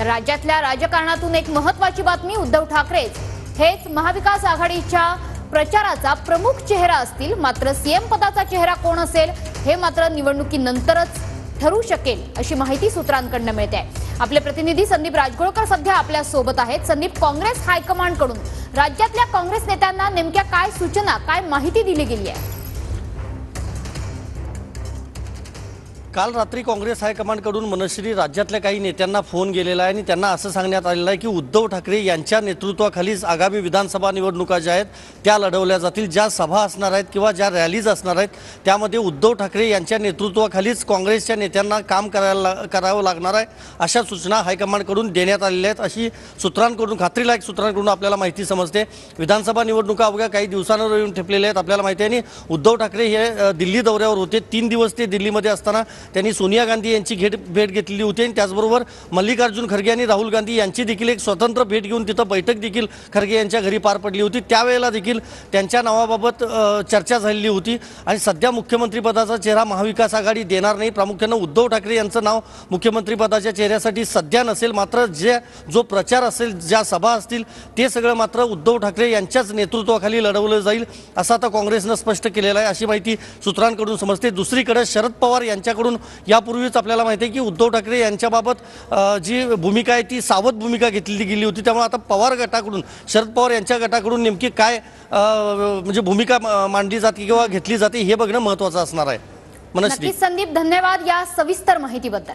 राज्यातल्या राजकारणातून एक महत्त्वाची बातमी, उद्धव ठाकरे हेच महाविकास आघाडीच्या प्रचाराचा प्रमुख चेहरा असतील। मात्र सीएम पदाचा चेहरा कोण असेल हे मात्र निवडणुकीनंतरच ठरू शकेल अशी माहिती सूत्रांकडून मिळते आहे। आपले प्रतिनिधी संदीप राजगोळकर सध्या आपल्या सोबत आहेत। संदीप, काँग्रेस हायकमांड कडून राज्यातल्या काँग्रेस नेत्यांना नेमक्या काय सूचना, काय माहिती दिली गेली आहे? काल रात्री काँग्रेस हायकमांडकडून मनश्री राज्यातल्या काही नेत्यांना फोन गेलेला आहे आणि त्यांना असं सांगण्यात आलेलं आहे की उद्धव ठाकरे यांच्या नेतृत्वाखालीच आगामी विधानसभा निवडणुका ज्या आहेत त्या लढवल्या जातील। ज्या सभा असणार आहेत किंवा ज्या रॅलीज असणार आहेत त्यामध्ये उद्धव ठाकरे यांच्या नेतृत्वाखालीच काँग्रेसच्या नेत्यांना काम करावं लागणार आहे, अशा सूचना हायकमांडकडून देण्यात आलेल्या आहेत अशी सूत्रांकडून, खात्रीलायक सूत्रांकडून आपल्याला माहिती समजते। विधानसभा निवडणुका अवघ्या काही दिवसांवर येऊन ठेपलेल्या आहेत आपल्याला माहिती आहे। आणि उद्धव ठाकरे हे दिल्ली दौऱ्यावर होते। 3 दिवस ते दिल्लीमध्ये असताना त्यांनी सोनिया गांधी यांची भेट घेतलेली होती आणि त्याचबरोबर मल्लिकार्जुन खरगे आणि राहुल गांधी यांची देखील एक स्वतंत्र भेट घेऊन तिथं बैठक देखील खरगे यांच्या घरी पार पडली होती। त्यावेळेला देखील त्यांच्या नावाबाबत चर्चा झालेली होती आणि सध्या मुख्यमंत्रीपदाचा चेहरा महाविकास आघाडी देणार नाही। प्रामुख्याने उद्धव ठाकरे यांचं नाव मुख्यमंत्रीपदाच्या चेहऱ्यासाठी सध्या नसेल, मात्र जो प्रचार असेल, ज्या सभा असतील ते सगळं मात्र उद्धव ठाकरे यांच्याच नेतृत्वाखाली लढवलं जाईल असं आता काँग्रेसनं स्पष्ट केलेलं आहे, अशी माहिती सूत्रांकडून समजते। दुसरीकडे शरद पवार यांच्याकडून यापूर्वीच आपल्याला माहिती आहे की उद्धव ठाकरे यांच्याबाबत जी भूमिका आहे ती सावध भूमिका घेतली गेली होती। त्यामुळे आता पवार गटाकडून, शरद पवार यांच्या गटाकडून नेमकी काय म्हणजे भूमिका मांडली जाते किंवा घेतली जाते हे बघणं महत्त्वाचं असणार आहे। मनश्री, नक्कीच संदीप, धन्यवाद या सविस्तर माहितीबद्दल।